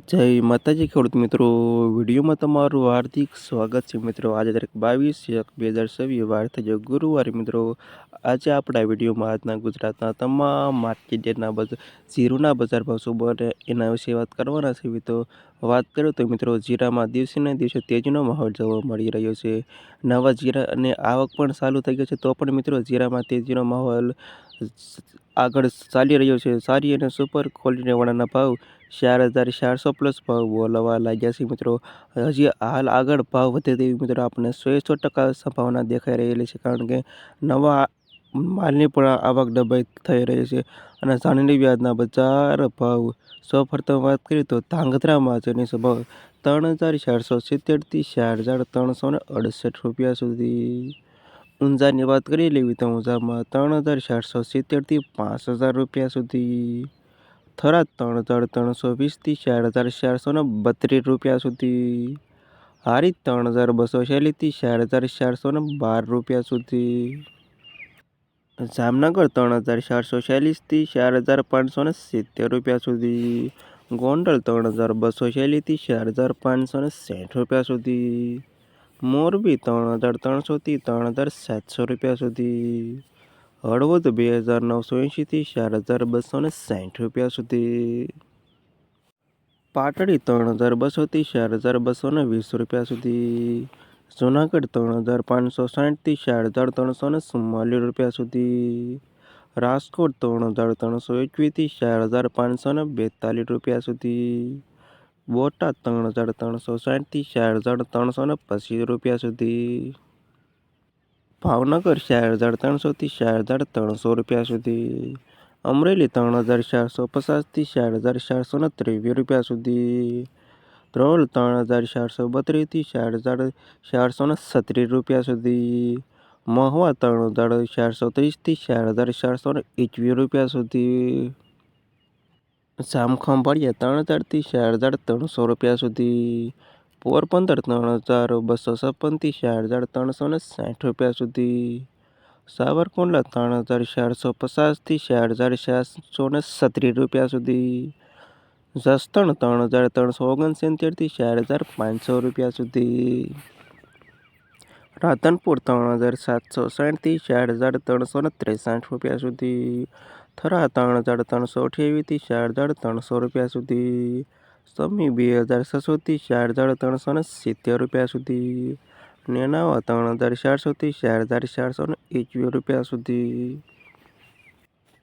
જય માતાજી ખેડૂત મિત્રો, વિડીયોમાં તમારું હાર્દિક સ્વાગત છે મિત્રો. આજે તારીખ 22/1/2026 વાર થયો ગુરુવાર મિત્રો. આજે આપણા વિડીયોમાં આજના ગુજરાતના તમામ માર્કેટ યાર્ડના જીરુના બજાર ભાવ શું બને એના વિશે વાત કરવાના છે મિત્રો. વાત કરું તો મિત્રો, જીરામાં દિવસે ને દિવસે તેજીનો માહોલ જોવા મળી રહ્યો છે. નવા જીરા અને આવક પણ ચાલુ થઈ ગઈ છે, તો પણ મિત્રો જીરામાં તેજીનો માહોલ આગળ ચાલી રહ્યો છે. સારી અને સુપર ક્વોલિટીવાળાના ભાવ 4,400 પ્લસ ભાવ બોલાવા લાગ્યા છે મિત્રો. હજી હાલ આગળ ભાવ વધે તેવી મિત્રો આપણે 100% સંભાવના દેખાઈ રહેલી છે, કારણ કે નવા માલની પણ આવક ડબાઈ થઈ રહી છે. અને જાણી વ્યાજના બજાર ભાવ સૌપ્રથમ વાત કરીએ તો ધાંગધ્રામાં જેની ભાવ 3,470થી 4,368 રૂપિયા સુધી. ઊંઝાની વાત કરી લેવી તો ઊંઝામાં 3,470થી 5,000 રૂપિયા સુધી. થરાદ 3,320થી 4,432 રૂપિયા સુધી. હારીજ 3,246થી 4,412 રૂપિયા સુધી. જામનગર 3,440થી 4,570 રૂપિયા સુધી. ગોંડલ 3,246થી 4,560 રૂપિયા સુધી. મોરબી 3,300થી 3,700 રૂપિયા સુધી. હળવદ 2,980થી 4,260 રૂપિયા સુધી. પાટડી 3,200થી 4,220 રૂપિયા સુધી. જૂનાગઢ 3,560થી 4,344 રૂપિયા સુધી. રાજકોટ 3,321થી 4,542 રૂપિયા સુધી. બોટાદ 3,360થી 4,325 રૂપિયા સુધી. ભાવનગર 4,300થી 4,300 રૂપિયા સુધી. અમરેલી 3,450થી 4,423 રૂપિયા સુધી. ધ્રોલ 3,432થી 4,436 રૂપિયા સુધી. મહુવા 3,430થી 4,421 રૂપિયા સુધી. જામખંભાળિયા 3,000થી 4,300 રૂપિયા સુધી. પોરબંદર 3,256થી 4,360 રૂપિયા સુધી. સાવરકુંડલા 3,450થી 4,437 રૂપિયા સુધી. જસદણ 3,369થી 4,500 રૂપિયા સુધી. રાધનપુર 3,760થી 4,363 રૂપિયા સુધી. થરા 3,328થી 4,300 રૂપિયા સુધી. સમી 2,600થી 4,370 રૂપિયા સુધી. નેનાવા 3,400થી 4,421 રૂપિયા સુધી.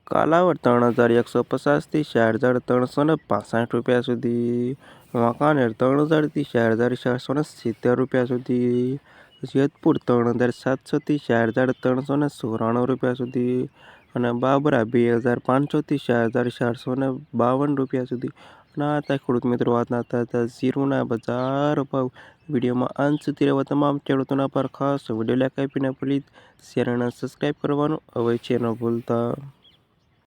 કાલાવડ 3,150થી 4,365 રૂપિયા સુધી. વાંકાનેર 3,000થી 4,470 રૂપિયા સુધી. જેતપુર 3,700થી 4,394 રૂપિયા સુધી. અને બાબરા 2,500થી 4,452 રૂપિયા સુધી. અને આ હતા ખેડૂત મિત્રો આજના તાજા જીરુના બજાર ભાવ. વિડીયોમાં અંત સુધી રહેવા તમામ ખેડૂતોના પર ખાસ વિડીયો લાઈક આપીને પ્લીઝ શેર અને સબસ્ક્રાઈબ કરવાનું અવશ્ય ન ભૂલતા.